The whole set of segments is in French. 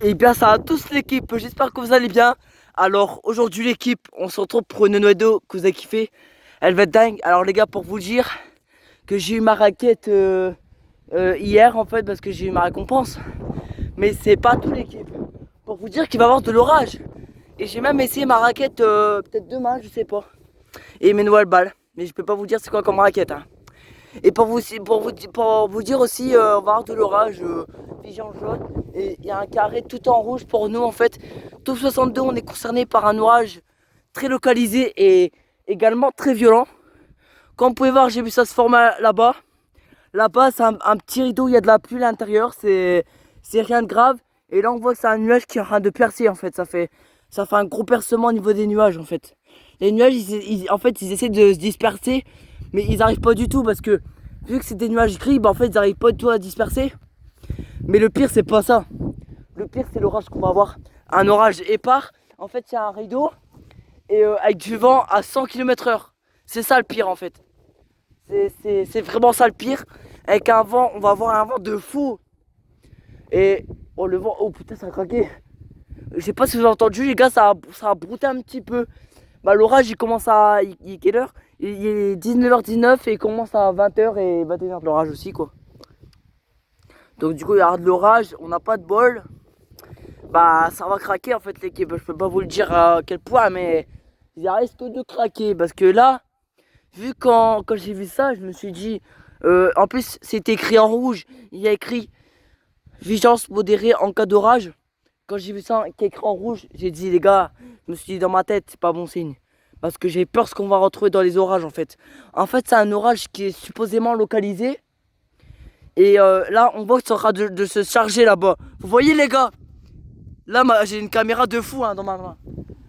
Et bien ça à tous l'équipe, j'espère que vous allez bien. Alors aujourd'hui l'équipe, on se retrouve pour une nouvelle vidéo que vous avez kiffé. Elle va être dingue. Alors les gars, pour vous dire que j'ai eu ma raquette hier en fait, parce que j'ai eu ma récompense. Mais c'est pas toute l'équipe. Pour vous dire qu'il va y avoir de l'orage. Et j'ai même essayé ma raquette peut-être demain, je sais pas. Et mes nouvelles balles. Mais je peux pas vous dire c'est quoi comme raquette, hein. Et pour vous dire aussi, on va avoir de l'orage, vision jaune. Et il y a un carré tout en rouge pour nous en fait. Tout 62, on est concerné par un orage très localisé et également très violent. Comme vous pouvez voir, j'ai vu ça se former là-bas. Là-bas, c'est un petit rideau, il y a de la pluie à l'intérieur, c'est rien de grave. Et là, on voit que c'est un nuage qui est en train de percer en fait. Ça fait un gros percement au niveau des nuages en fait. Les nuages, en fait, ils essaient de se disperser, mais ils n'arrivent pas du tout parce que vu que c'est des nuages gris, bah, en fait, ils n'arrivent pas du tout à disperser. Mais le pire, c'est pas ça. Le pire, c'est l'orage qu'on va avoir. Un orage épars. En fait, il y a un rideau et avec du vent à 100 km/h. C'est ça le pire en fait. C'est vraiment ça le pire. Avec un vent, on va avoir un vent de fou. Et oh, le vent, oh putain, ça a craqué. Je sais pas si vous avez entendu, les gars, ça a brouté un petit peu. Bah, l'orage, il commence à. Il est quelle heure? Il est 19h19 et il commence à 20h et 21h de l'orage aussi, quoi. Donc, du coup, il y aura de l'orage, on n'a pas de bol. Bah, ça va craquer en fait, l'équipe. Je peux pas vous le dire à quel point, mais il risque de craquer. Parce que là, vu quand j'ai vu ça, je me suis dit. En plus, c'est écrit en rouge. Il y a écrit vigilance modérée en cas d'orage. Quand j'ai vu ça qui est écrit en rouge, j'ai dit les gars, je me suis dit dans ma tête, c'est pas bon signe. Parce que j'ai peur ce qu'on va retrouver dans les orages en fait. En fait, c'est un orage qui est supposément localisé. Et là, on voit que c'est en train de se charger là-bas. Vous voyez les gars? Là, j'ai une caméra de fou hein, dans ma main.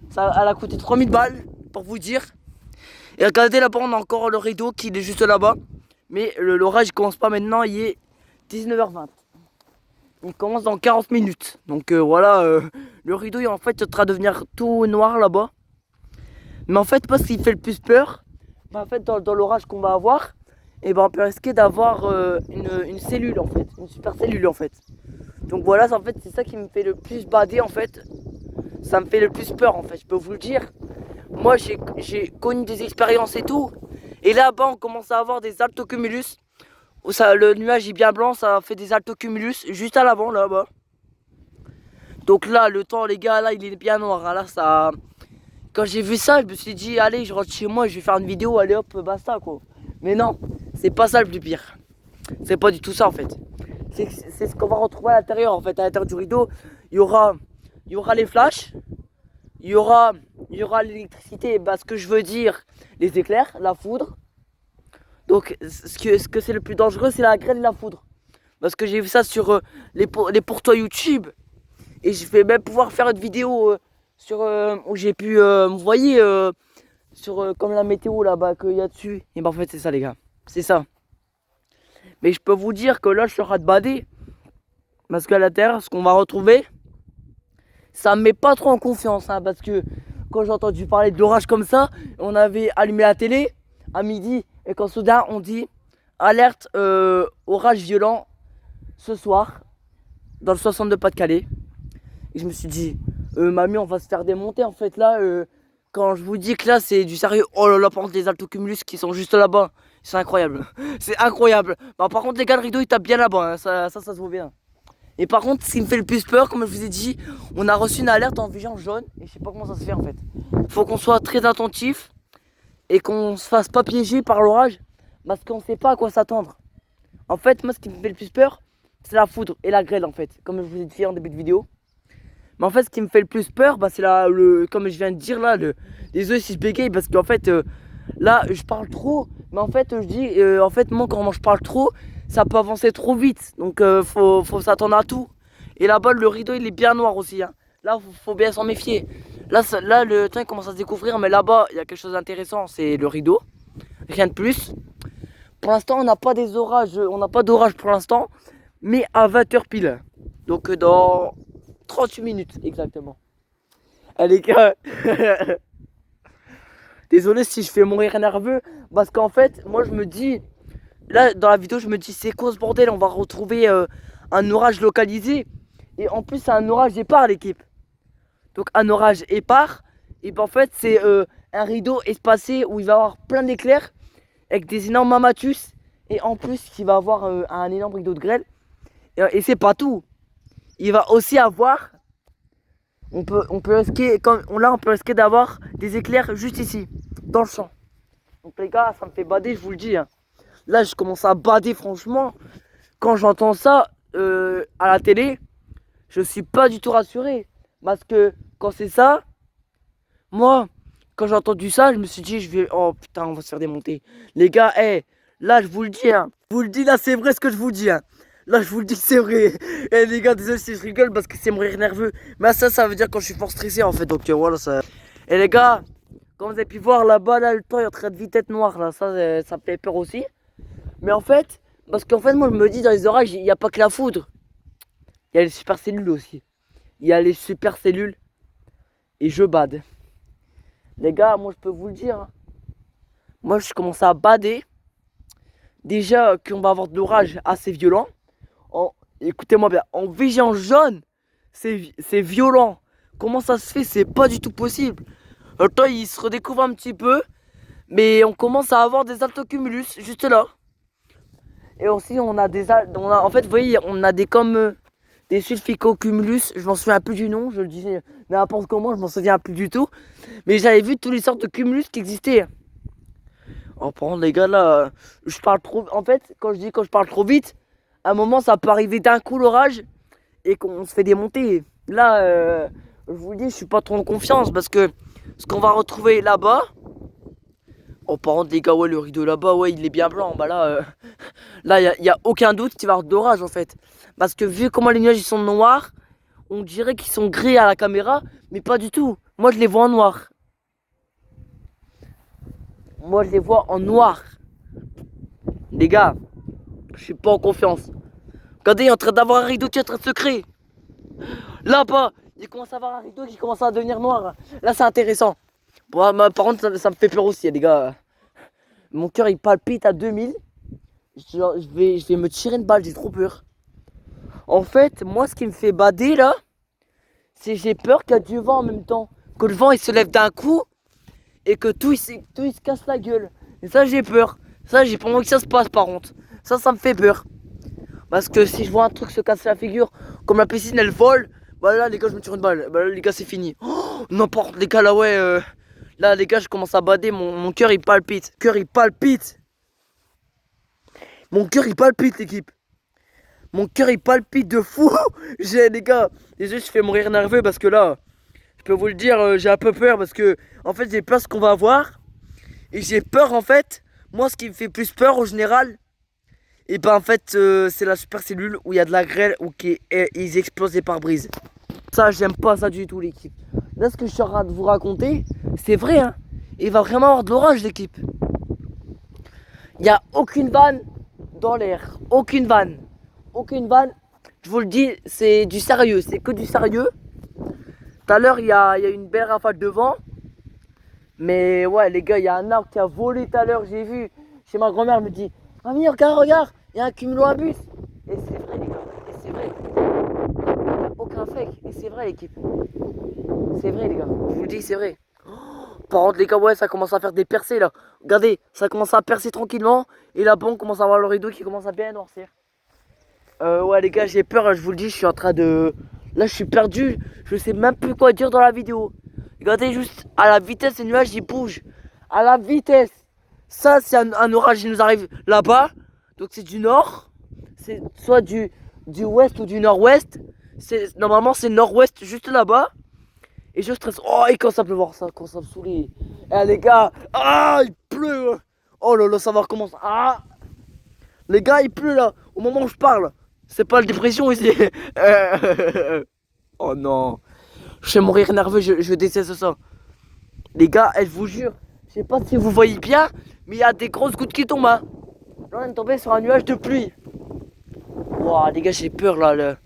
Ça, elle a coûté 3000 balles, pour vous dire. Et regardez là-bas, on a encore le rideau qui est juste là-bas. Mais l'orage ne commence pas maintenant, il est 19h20. Il commence dans 40 minutes. Donc voilà, le rideau est en fait en train de devenir tout noir là-bas. Mais en fait, moi, ce qui fait le plus peur, bah, en fait, dans l'orage qu'on va avoir, et ben, on peut risquer d'avoir une cellule en fait, une super cellule en fait. Donc voilà, en fait, c'est ça qui me fait le plus bader en fait. Ça me fait le plus peur en fait, je peux vous le dire. Moi, j'ai connu des expériences et tout. Et là-bas, on commence à avoir des altocumulus. Où ça, le nuage est bien blanc, ça fait des altocumulus juste à l'avant là-bas. Donc là, le temps, les gars, là, il est bien noir. Hein, là, ça. Quand j'ai vu ça, je me suis dit, allez, je rentre chez moi, je vais faire une vidéo, allez hop, basta quoi. Mais non, c'est pas ça le plus pire. C'est pas du tout ça en fait. C'est ce qu'on va retrouver à l'intérieur en fait. À l'intérieur du rideau, il y aura les flashs, il y aura l'électricité, bah, ce que je veux dire, les éclairs, la foudre. Donc, ce que c'est le plus dangereux, c'est la grêle et la foudre. Parce que j'ai vu ça sur les pourtoits YouTube. Et je vais même pouvoir faire une vidéo sur où j'ai pu, vous voyez, sur comme la météo là-bas qu'il y a dessus. Et ben en fait, c'est ça, les gars. C'est ça. Mais je peux vous dire que là, je serai de bader. Parce qu'à l'intérieur, ce qu'on va retrouver, ça me met pas trop en confiance. Hein, parce que quand j'ai entendu parler de l'orage comme ça, on avait allumé la télé à midi. Et quand soudain, on dit alerte orage violent ce soir dans le 62 Pas-de-Calais. Et je me suis dit, mamie, on va se faire démonter en fait là. Quand je vous dis que là, c'est du sérieux. Oh là là, par contre, les altocumulus qui sont juste là-bas, c'est incroyable. C'est incroyable. Bah, par contre, les gars, le rideau il tape bien là-bas. Hein. Ça se voit bien. Et par contre, ce qui me fait le plus peur, comme je vous ai dit, on a reçu une alerte en vigilance jaune. Et je sais pas comment ça se fait en fait. Faut qu'on soit très attentif et qu'on se fasse pas piéger par l'orage. Parce qu'on sait pas à quoi s'attendre. En fait, moi, ce qui me fait le plus peur, c'est la foudre et la grêle en fait. Comme je vous ai dit en début de vidéo. Mais en fait, ce qui me fait le plus peur, bah, c'est comme je viens de dire là, les œufs si je bégaye. Parce qu'en fait, là, je parle trop. Mais en fait, je dis, en fait, moi, quand je parle trop, ça peut avancer trop vite. Donc, faut s'attendre à tout. Et là-bas, le rideau, il est bien noir aussi. Hein. Là, faut bien s'en méfier. Là, le temps il commence à se découvrir. Mais là-bas, il y a quelque chose d'intéressant, c'est le rideau. Rien de plus. Pour l'instant, on n'a pas des orages. On n'a pas d'orage pour l'instant. Mais à 20h pile. Donc, dans 38 minutes exactement. Allez gars, désolé si je fais mourir nerveux, parce qu'en fait, moi je me dis, là dans la vidéo je me dis c'est quoi ce bordel, on va retrouver un orage localisé. Et en plus, c'est un orage épars, l'équipe. Donc, un orage épars. Et ben, en fait, c'est un rideau espacé où il va y avoir plein d'éclairs avec des énormes mamatus. Et en plus, il va avoir un énorme rideau de grêle. Et c'est pas tout. Il va aussi avoir. On peut risquer, là, on peut risquer d'avoir des éclairs juste ici, dans le champ. Donc, les gars, ça me fait bader, je vous le dis. Hein. Là, je commence à bader, franchement. Quand j'entends ça à la télé, je suis pas du tout rassuré. Parce que quand c'est ça, moi, quand j'ai entendu ça, je me suis dit, oh putain, on va se faire démonter. Les gars, là, je vous le dis, hein. Je vous le dis, là, c'est vrai ce que je vous dis, hein. Là, je vous le dis que c'est vrai. Et les gars, désolé si je rigole parce que c'est mon rire nerveux. Mais ça veut dire quand je suis fort stressé, en fait. Donc, voilà, ça. Et les gars, comme vous avez pu voir là-bas, là, le temps est en train de vite être noir, là. Ça me fait peur aussi. Mais en fait, parce qu'en fait, moi, je me dis, dans les orages, il n'y a pas que la foudre. Il y a les super cellules aussi. Il y a les super cellules. Et je bade. Les gars, moi, je peux vous le dire. Hein. Moi, je commence à bader. Déjà qu'on va avoir de l'orage assez violent. Écoutez-moi bien, en vision jaune, c'est violent. Comment ça se fait? C'est pas du tout possible. Le temps, il se redécouvre un petit peu. Mais on commence à avoir des altocumulus juste là. Et aussi, on a en fait, vous voyez, on a des comme des sulficocumulus. Je m'en souviens plus du nom, je le disais n'importe comment, je m'en souviens plus du tout. Mais j'avais vu toutes les sortes de cumulus qui existaient. Oh, par contre, les gars, là, je parle trop. En fait, quand je parle trop vite, à un moment, ça peut arriver d'un coup l'orage et qu'on se fait démonter. Là, je vous le dis, je suis pas trop en confiance parce que ce qu'on va retrouver là-bas. Oh, par contre, les gars, ouais, le rideau là-bas, ouais, il est bien blanc. Bah là, il y a aucun doute qu'il va y avoir de l'orage en fait. Parce que vu comment les nuages ils sont noirs, on dirait qu'ils sont gris à la caméra, mais pas du tout. Moi, je les vois en noir. Moi, je les vois en noir. Les gars, je suis pas en confiance. Regardez, il est en train d'avoir un rideau qui est en train de se créer. Là-bas, il commence à avoir un rideau qui commence à devenir noir. Là, c'est intéressant. Bon, par contre, ça me fait peur aussi, les gars. Mon cœur, il palpite à 2000. Je vais me tirer une balle, j'ai trop peur. En fait, moi, ce qui me fait bader, là, c'est j'ai peur qu'il y a du vent en même temps. Que le vent, il se lève d'un coup et que tout, il se casse la gueule. Et ça, j'ai peur. Ça, j'ai pas envie que ça se passe, par contre. Ça me fait peur. Parce que si je vois un truc se casser la figure, comme la piscine, elle vole, bah là, les gars, je me tire une balle. Bah là, les gars, c'est fini. Oh, n'importe, les gars, là, ouais. Là, les gars, je commence à bader. Mon cœur, il palpite. Cœur, il palpite. Mon cœur, il palpite, l'équipe. Mon cœur, il palpite de fou. Les gars, déjà, je fais mourir nerveux parce que là, je peux vous le dire, j'ai un peu peur parce que, en fait, j'ai peur de ce qu'on va avoir. Et j'ai peur, en fait, moi, ce qui me fait plus peur, en général, et ben, en fait, c'est la super cellule où il y a de la grêle ou ils explosent les pare-brises. Ça, j'aime pas ça du tout, l'équipe. Là, ce que je suis en train de vous raconter, c'est vrai, hein. Il va vraiment avoir de l'orage, l'équipe. Il n'y a aucune vanne dans l'air. Aucune vanne. Aucune vanne. Je vous le dis, c'est du sérieux. C'est que du sérieux. Tout à l'heure, il y a une belle rafale de vent. Mais ouais, les gars, il y a un arbre qui a volé tout à l'heure. J'ai vu. Chez ma grand-mère, elle me dit, Mamie, regarde. Il y a un cumulobus. Et c'est vrai, les gars. Et c'est vrai. Il n'y a aucun fake. Et c'est vrai, l'équipe. C'est vrai, les gars. Je vous le dis, c'est vrai. Par contre, les gars, ouais, ça commence à faire des percées là. Regardez, ça commence à percer tranquillement. Et là-bas, on commence à voir le rideau qui commence à bien noircir. Ouais, les gars, j'ai peur, je vous le dis, je suis en train de. Là, je suis perdu. Je sais même plus quoi dire dans la vidéo. Regardez, juste à la vitesse, les nuages ils bougent. À la vitesse. Ça, c'est un orage qui nous arrive là-bas. Donc, c'est du nord. C'est soit du ouest ou du nord-ouest. Normalement, c'est nord-ouest juste là-bas. Et je stresse. Oh, il commence à pleuvoir, ça commence à me saouler. Eh les gars, il pleut. Oh là là, ça va recommencer. Les gars, il pleut là. Au moment où je parle. C'est pas la dépression ici. Oh non. Je fais mourir nerveux, je déteste ça. Les gars, je vous jure, je sais pas si vous voyez bien, mais il y a des grosses gouttes qui tombent. Hein. Là, on est tombé sur un nuage de pluie. Wow, les gars, j'ai peur là.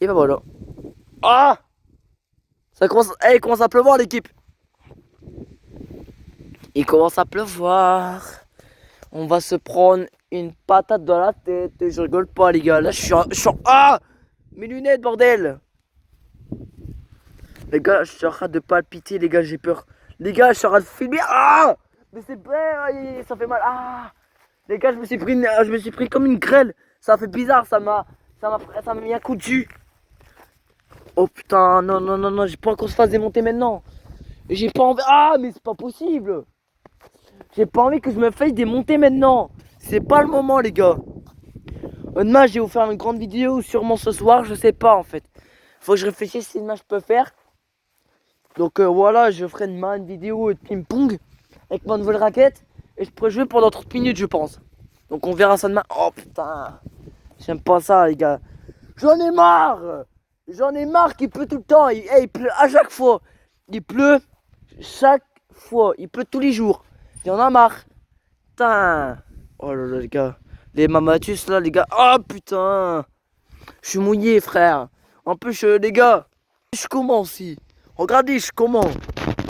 Et ben voilà. Ça commence, il commence à pleuvoir, l'équipe. Il commence à pleuvoir. On va se prendre une patate dans la tête. Je rigole pas, les gars. Là, je suis Mes lunettes, bordel. Les gars, je suis en train de palpiter, les gars, j'ai peur. Les gars, je suis en train de filmer. Ah! Mais c'est vrai, ça fait mal. Ah! Les gars, je me suis pris comme une grêle. Ça fait bizarre, ça m'a mis un coup de jus. Oh putain, non, non, non, non, j'ai pas qu'on se fasse démonter maintenant. J'ai pas envie. Ah, mais c'est pas possible. J'ai pas envie que je me fasse démonter maintenant. C'est pas le moment, les gars. Demain, je vais vous faire une grande vidéo, sûrement ce soir, je sais pas en fait. Faut que je réfléchisse si demain je peux faire. Donc voilà, je ferai demain une vidéo de ping-pong avec ma nouvelle raquette. Et je pourrais jouer pendant 30 minutes, je pense. Donc on verra ça demain. Oh putain, j'aime pas ça, les gars. J'en ai marre. J'en ai marre qu'il pleut tout le temps. Il pleut à chaque fois. Il pleut chaque fois. Il pleut tous les jours. Il y en a marre. Putain. Oh là là, les gars. Les mamatus là, les gars. Oh putain. Je suis mouillé, frère. En plus, les gars, je commence ici. Regardez, je commence.